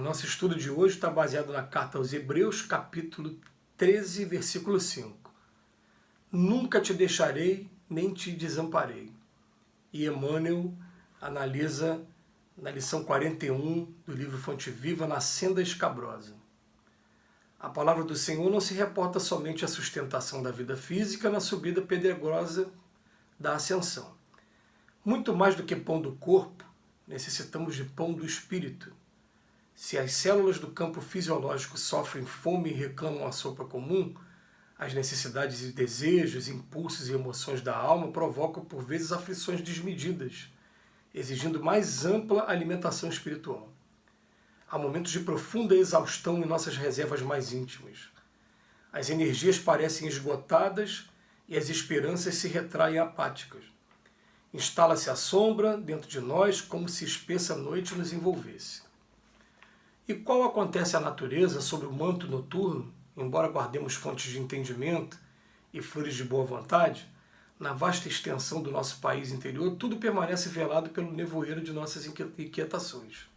nosso estudo de hoje está baseado na carta aos Hebreus, capítulo 13, versículo 5. Nunca te deixarei, nem te desamparei. E Emmanuel analisa na lição 41 do livro Fonte Viva, na Senda Escabrosa. A palavra do Senhor não se reporta somente à sustentação da vida física na subida pedregosa da ascensão. Muito mais do que pão do corpo, necessitamos de pão do espírito. Se as células do campo fisiológico sofrem fome e reclamam a sopa comum, as necessidades e desejos, impulsos e emoções da alma provocam por vezes aflições desmedidas, exigindo mais ampla alimentação espiritual. Há momentos de profunda exaustão em nossas reservas mais íntimas. As energias parecem esgotadas e as esperanças se retraem apáticas. Instala-se a sombra dentro de nós como se espessa noite nos envolvesse. E qual acontece à natureza sob o manto noturno, embora guardemos fontes de entendimento e flores de boa vontade, na vasta extensão do nosso país interior, tudo permanece velado pelo nevoeiro de nossas inquietações.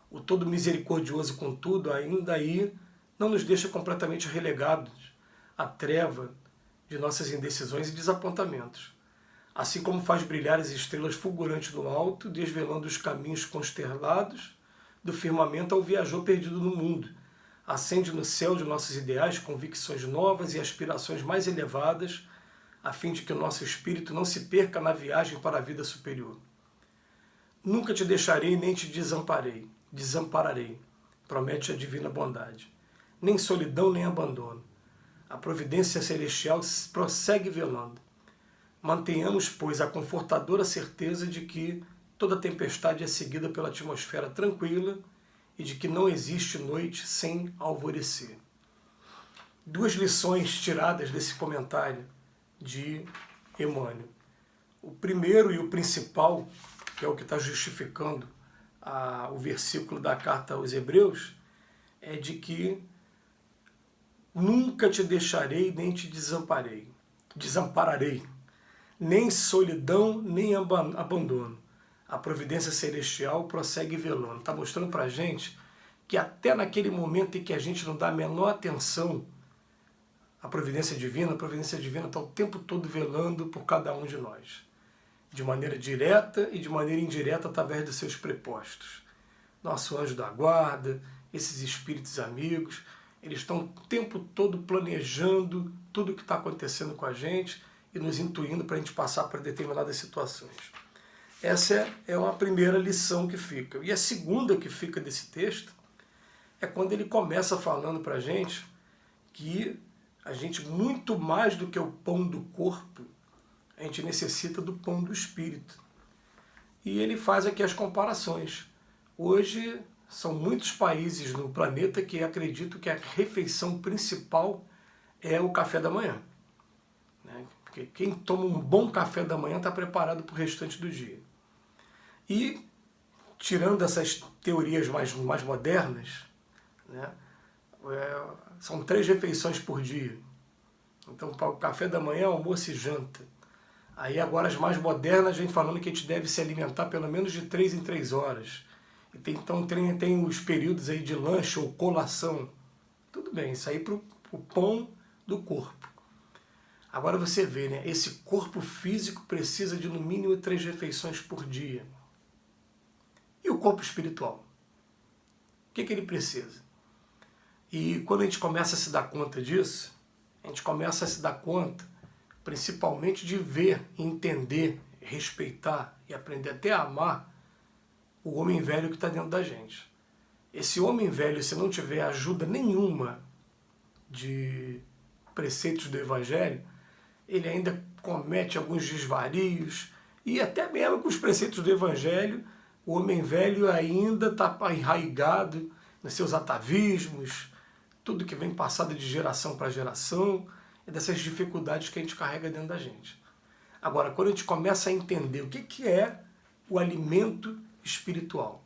O todo misericordioso, contudo, ainda aí não nos deixa completamente relegados à treva de nossas indecisões e desapontamentos, assim como faz brilhar as estrelas fulgurantes no alto, desvelando os caminhos constelados do firmamento ao viajor perdido no mundo. Acende no céu de nossos ideais convicções novas e aspirações mais elevadas, a fim de que o nosso espírito não se perca na viagem para a vida superior. Nunca te deixarei nem te desampararei, promete a divina bondade. Nem solidão nem abandono. A providência celestial prossegue velando. Mantenhamos, pois, a confortadora certeza de que toda tempestade é seguida pela atmosfera tranquila e de que não existe noite sem alvorecer. Duas lições tiradas desse comentário de Emmanuel. O primeiro e o principal, que é o que está justificando o versículo da carta aos Hebreus, é de que nunca te deixarei nem te desampararei, nem solidão nem abandono. A providência celestial prossegue velando. Está mostrando para a gente que até naquele momento em que a gente não dá a menor atenção à providência divina, a providência divina está o tempo todo velando por cada um de nós, de maneira direta e de maneira indireta através dos seus prepostos. Nosso anjo da guarda, esses espíritos amigos, eles estão o tempo todo planejando tudo o que está acontecendo com a gente e nos intuindo para a gente passar por determinadas situações. Essa é uma primeira lição que fica. E a segunda que fica desse texto é quando ele começa falando para a gente que a gente, muito mais do que o pão do corpo, a gente necessita do pão do espírito. E ele faz aqui as comparações. Hoje são muitos países no planeta que acreditam que a refeição principal é o café da manhã. Porque quem toma um bom café da manhã está preparado para o restante do dia. E, tirando essas teorias mais modernas, né, são 3 refeições por dia. Então, para o café da manhã, almoço e janta. Aí agora as mais modernas vêm falando que a gente deve se alimentar pelo menos de 3 em 3 horas. Então tem os períodos aí de lanche ou colação. Tudo bem, isso aí para o pão do corpo. Agora você vê, né? Esse corpo físico precisa de no mínimo 3 refeições por dia. E o corpo espiritual? O que ele precisa? E quando a gente começa a se dar conta disso, a gente começa a se dar conta, principalmente de ver, entender, respeitar e aprender até a amar o homem velho que está dentro da gente. Esse homem velho, se não tiver ajuda nenhuma de preceitos do Evangelho, ele ainda comete alguns desvarios, e até mesmo com os preceitos do Evangelho, o homem velho ainda está enraigado nos seus atavismos, tudo que vem passado de geração para geração, e dessas dificuldades que a gente carrega dentro da gente. Agora, quando a gente começa a entender o que é o alimento espiritual.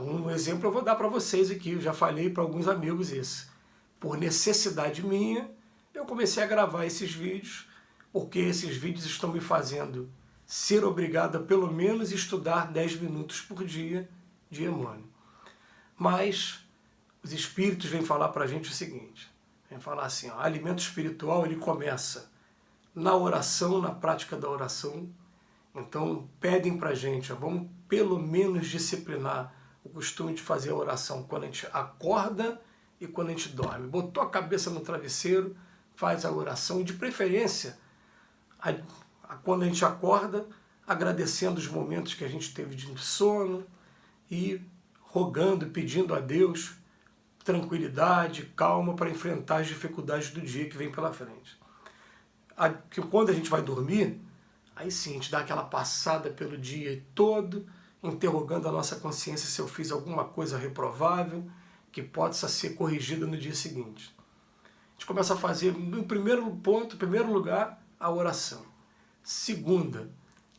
Um exemplo eu vou dar para vocês aqui, eu já falei para alguns amigos isso. Por necessidade minha, eu comecei a gravar esses vídeos, porque esses vídeos estão me fazendo ser obrigado a pelo menos estudar 10 minutos por dia de Emmanuel. Mas os Espíritos vêm falar para a gente o seguinte, vêm falar assim, ó, alimento espiritual ele começa na oração, na prática da oração. Então pedem para a gente, ó, vamos pelo menos disciplinar o costume de fazer a oração quando a gente acorda e quando a gente dorme. Botou a cabeça no travesseiro, faz a oração, de preferência, quando a gente acorda, agradecendo os momentos que a gente teve de sono e rogando, pedindo a Deus tranquilidade, calma para enfrentar as dificuldades do dia que vem pela frente. Quando a gente vai dormir, aí sim, a gente dá aquela passada pelo dia todo, interrogando a nossa consciência se eu fiz alguma coisa reprovável, que possa ser corrigida no dia seguinte. A gente começa a fazer, no primeiro lugar, a oração. Segunda,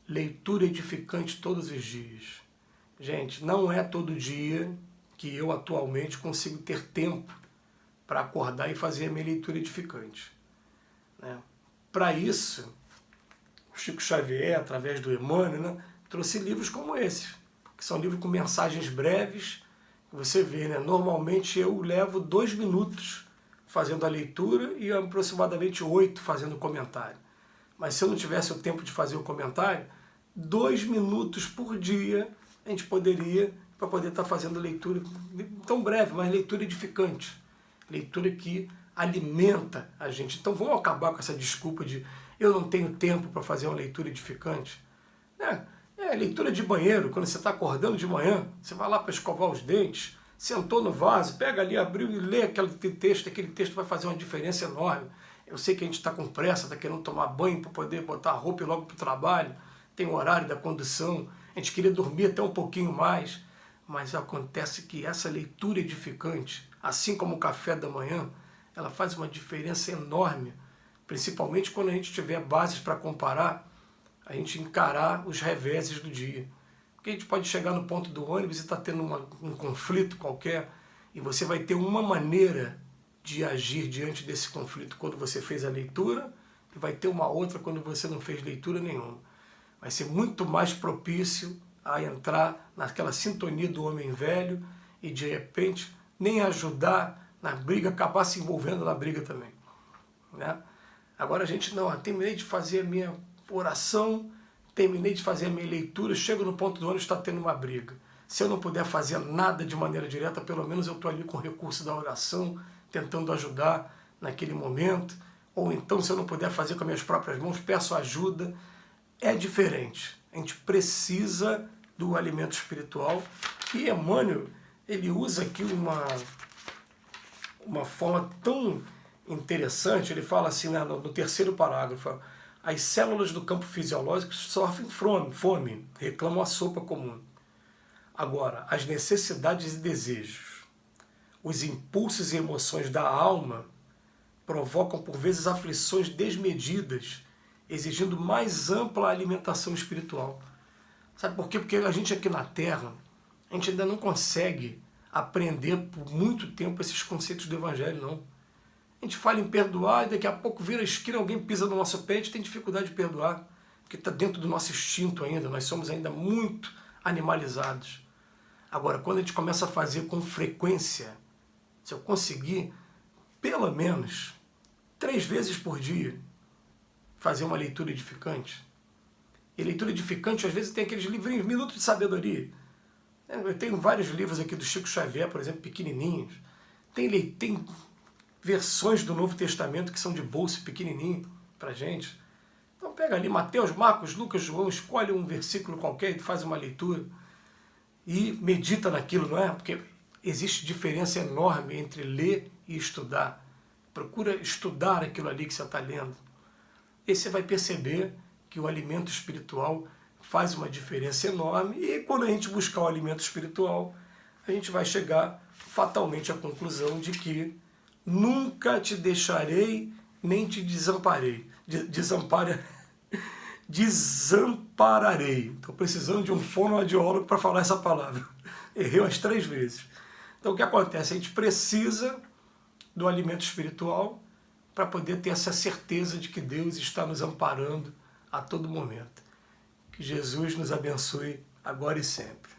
leitura edificante todos os dias. Gente, não é todo dia que eu atualmente consigo ter tempo para acordar e fazer a minha leitura edificante, né? Para isso, o Chico Xavier, através do Emmanuel, né, trouxe livros como esse, que são livros com mensagens breves, que você vê, né? Normalmente eu levo 2 minutos fazendo a leitura e aproximadamente 8 fazendo o comentário. Mas se eu não tivesse o tempo de fazer o comentário, 2 minutos por dia a gente poderia, para poder estar fazendo leitura tão breve, mas leitura edificante, leitura que alimenta a gente. Então vamos acabar com essa desculpa de eu não tenho tempo para fazer uma leitura edificante. É leitura de banheiro, quando você está acordando de manhã, você vai lá para escovar os dentes, sentou no vaso, pega ali, abriu e lê aquele texto vai fazer uma diferença enorme. Eu sei que a gente está com pressa, está querendo tomar banho para poder botar a roupa e ir logo para o trabalho, tem o horário da condução, a gente queria dormir até um pouquinho mais, mas acontece que essa leitura edificante, assim como o café da manhã, ela faz uma diferença enorme, principalmente quando a gente tiver bases para comparar, a gente encarar os reveses do dia. Porque a gente pode chegar no ponto do ônibus e estar tendo um conflito qualquer, e você vai ter uma maneira de agir diante desse conflito quando você fez a leitura, e vai ter uma outra quando você não fez leitura nenhuma. Vai ser muito mais propício a entrar naquela sintonia do homem velho e, de repente, nem ajudar na briga, acabar se envolvendo na briga também, né? Agora a gente não, terminei de fazer a minha oração, terminei de fazer a minha leitura, chego no ponto do ônibus, está tendo uma briga. Se eu não puder fazer nada de maneira direta, pelo menos eu estou ali com o recurso da oração, tentando ajudar naquele momento, ou então se eu não puder fazer com as minhas próprias mãos, peço ajuda. É diferente. A gente precisa do alimento espiritual. E Emmanuel, ele usa aqui uma forma tão interessante, ele fala assim, né, no terceiro parágrafo, as células do campo fisiológico sofrem fome, reclamam a sopa comum. Agora, as necessidades e desejos, os impulsos e emoções da alma provocam por vezes aflições desmedidas, exigindo mais ampla alimentação espiritual. Sabe por quê? Porque a gente aqui na Terra, a gente ainda não consegue aprender por muito tempo esses conceitos do Evangelho, não. A gente fala em perdoar e daqui a pouco vira a esquina, alguém pisa no nosso pé, a gente tem dificuldade de perdoar, porque está dentro do nosso instinto ainda, nós somos ainda muito animalizados. Agora, quando a gente começa a fazer com frequência, se eu conseguir, pelo menos, 3 vezes por dia, fazer uma leitura edificante. E leitura edificante, às vezes, tem aqueles livrinhos, Minutos de Sabedoria. Eu tenho vários livros aqui do Chico Xavier, por exemplo, pequenininhos. Tem versões do Novo Testamento que são de bolso pequenininho para gente. Então pega ali Mateus, Marcos, Lucas, João, escolhe um versículo qualquer e faz uma leitura e medita naquilo, não é? Porque existe diferença enorme entre ler e estudar. Procura estudar aquilo ali que você está lendo. E você vai perceber que o alimento espiritual faz uma diferença enorme, e quando a gente buscar o alimento espiritual, a gente vai chegar fatalmente à conclusão de que nunca te deixarei, nem te desampararei. Desampararei. Estou precisando de um fonoaudiólogo para falar essa palavra. Errei umas 3 vezes. Então o que acontece? A gente precisa do alimento espiritual para poder ter essa certeza de que Deus está nos amparando a todo momento. Que Jesus nos abençoe agora e sempre.